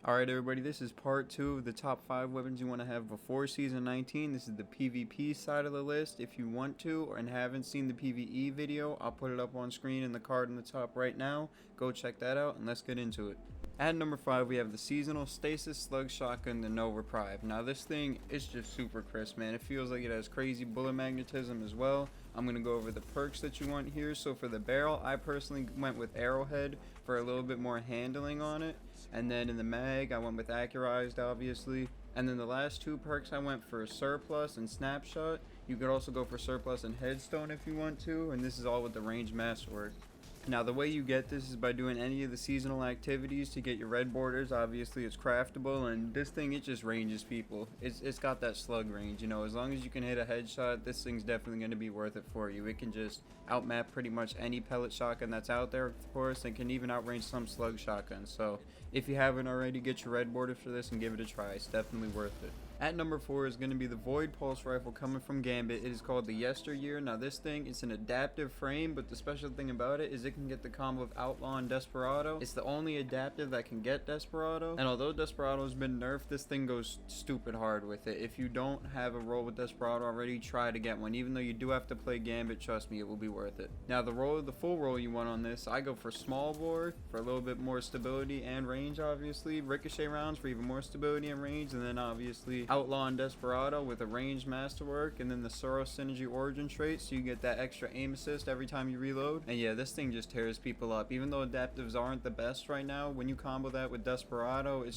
Alright everybody, this is part 2 of the top 5 weapons you want to have before season 19. This is the PvP side of the list. If you want to and haven't seen the PvE video, I'll put it up on screen in the card in the top right now. Go check that out and let's get into it. At number 5 we have the seasonal stasis slug shotgun, the No Reprieve. Now this thing is just super crisp, man. It feels like it has crazy bullet magnetism as well. I'm going to go over the perks that you want here. So for the barrel, I personally went with arrowhead for a little bit more handling on it. And then in the mag, I went with accurized, obviously. And then the last two perks, I went for surplus and snapshot. You could also go for surplus and headstone if you want to. And this is all with the range masterwork. Now the way you get this is by doing any of the seasonal activities to get your red borders. Obviously it's craftable, and this thing, it just ranges people. It's got that slug range, you know. As long as you can hit a headshot, this thing's definitely going to be worth it for you. It can just outmap pretty much any pellet shotgun that's out there, of course, and can even outrange some slug shotguns. So if you haven't already, get your red border for this and give it a try. It's definitely worth it. At number 4 is going to be the Void Pulse Rifle coming from Gambit. It is called the Yesteryear. Now this thing, it's an adaptive frame, but the special thing about it is it can get the combo of Outlaw and Desperado. It's the only adaptive that can get Desperado. And although Desperado has been nerfed, this thing goes stupid hard with it. If you don't have a roll with Desperado already, try to get one. Even though you do have to play Gambit, trust me, it will be worth it. Now the full roll you want on this, I go for small bore for a little bit more stability and range, obviously. Ricochet rounds for even more stability and range, and then obviously Outlaw and Desperado with a range masterwork, and then the Soros Synergy Origin trait, so you get that extra aim assist every time you reload. And yeah, this thing just tears people up. Even though adaptives aren't the best right now, when you combo that with Desperado, it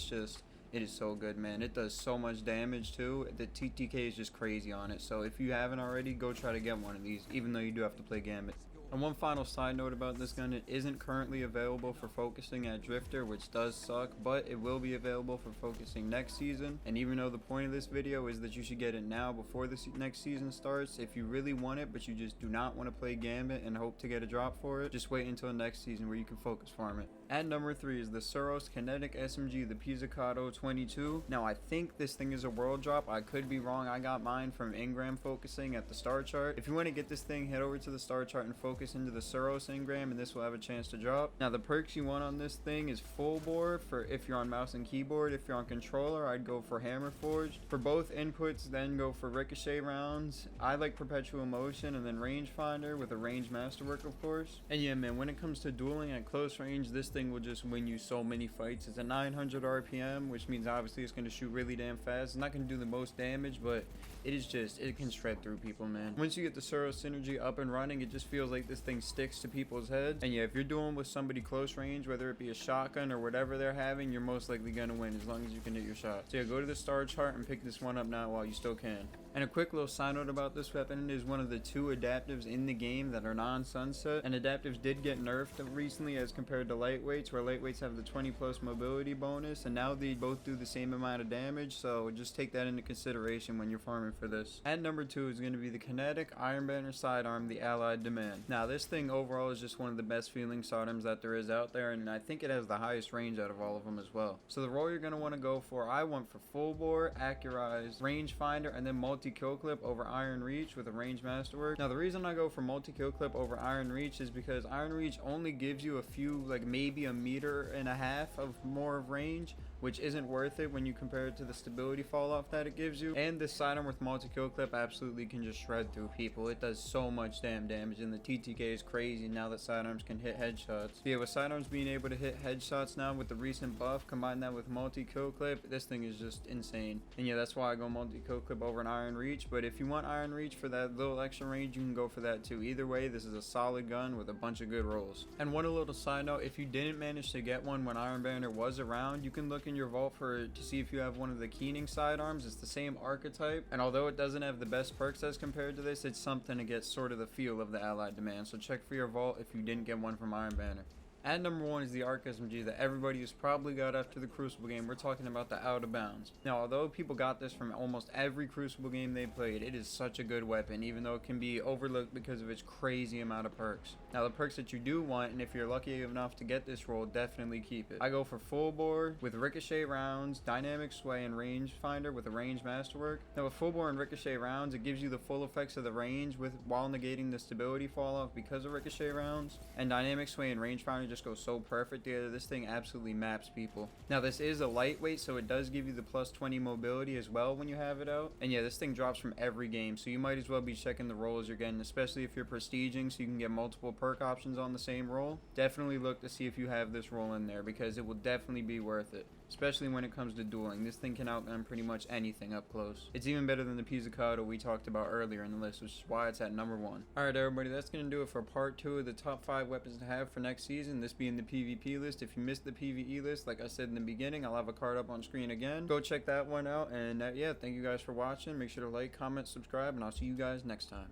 is so good, man. It does so much damage too. The TTK is just crazy on it. So if you haven't already, go try to get one of these, even though you do have to play Gambit. And one final side note about this gun, it isn't currently available for focusing at Drifter, which does suck, but it will be available for focusing next season. And even though the point of this video is that you should get it now before the next season starts, if you really want it but you just do not want to play Gambit and hope to get a drop for it, just wait until next season where you can focus farm it. At number 3 is the Soros Kinetic SMG, the Pizzicato 22. Now I think this thing is a world drop. I could be wrong. I got mine from Ingram focusing at the star chart. If you want to get this thing, head over to the star chart and focus into the Soros Ingram, and this will have a chance to drop. Now the perks you want on this thing is full bore for if you're on mouse and keyboard. If you're on controller, I'd go for hammer forged. For both inputs, then go for ricochet rounds. I like perpetual motion, and then rangefinder with a range masterwork, of course. And yeah, man, when it comes to dueling at close range, this thing will just win you so many fights. It's a 900 RPM, which means obviously it's going to shoot really damn fast. It's not going to do the most damage, but it can shred through people, man. Once you get the Soros Synergy up and running, it just feels like this thing sticks to people's heads. And yeah, if you're doing with somebody close range, whether it be a shotgun or whatever they're having, you're most likely gonna win as long as you can hit your shot. So yeah, go to the star chart and pick this one up now while you still can. And a quick little side note about this weapon, it is one of the 2 adaptives in the game that are non-sunset. And adaptives did get nerfed recently as compared to lightweights, where lightweights have the 20+ mobility bonus, and now they both do the same amount of damage, so just take that into consideration when you're farming for this. At number 2 is going to be the Kinetic Iron Banner Sidearm, the Allied Demand. Now this thing overall is just one of the best feeling sidearms that there is out there, and I think it has the highest range out of all of them as well. So the roll you're going to want to go for, I went for full bore, accurized, rangefinder, and then multi-kill clip over Iron Reach with a range masterwork. Now the reason I go for multi-kill clip over Iron Reach is because Iron Reach only gives you a few, like maybe a meter and a half of more of range, which isn't worth it when you compare it to the stability fall off that it gives you. And this sidearm with multi-kill clip absolutely can just shred through people. It does so much damn damage, and the TTK is crazy now that sidearms can hit headshots. But yeah, with sidearms being able to hit headshots now with the recent buff, combine that with multi-kill clip, this thing is just insane. And yeah, that's why I go multi-kill clip over an Iron Reach. But if you want Iron Reach for that little extra range, you can go for that too. Either way, this is a solid gun with a bunch of good rolls. And one little side note, if you didn't manage to get one when Iron Banner was around, you can look in your vault to see if you have one of the Keening sidearms. It's the same archetype, and although it doesn't have the best perks as compared to this, it's something to get sort of the feel of the Allied Demand. So check for your vault if you didn't get one from Iron Banner. At number 1 is the ARC SMG that everybody has probably got after the Crucible game. We're talking about the Out of Bounds. Now, although people got this from almost every Crucible game they played, it is such a good weapon, even though it can be overlooked because of its crazy amount of perks. Now, the perks that you do want, and if you're lucky enough to get this roll, definitely keep it. I go for full bore with ricochet rounds, dynamic sway, and rangefinder with a range masterwork. Now, with full bore and ricochet rounds, it gives you the full effects of the range while negating the stability fall off because of ricochet rounds. And dynamic sway and rangefinder just go so perfect together. This thing absolutely maps people. Now, this is a lightweight, so it does give you the plus 20 mobility as well when you have it out. And yeah, this thing drops from every game, so you might as well be checking the rolls you're getting, especially if you're prestiging, so you can get multiple perk options on the same roll. Definitely look to see if you have this roll in there, because it will definitely be worth it, especially when it comes to dueling. This thing can outgun pretty much anything up close. It's even better than the Pizzicato we talked about earlier in the list, which is why it's at number 1. Alright everybody, that's going to do it for part 2 of the top 5 weapons to have for next season, this being the PvP list. If you missed the PvE list, like I said in the beginning, I'll have a card up on screen again. Go check that one out, and yeah, thank you guys for watching. Make sure to like, comment, subscribe, and I'll see you guys next time.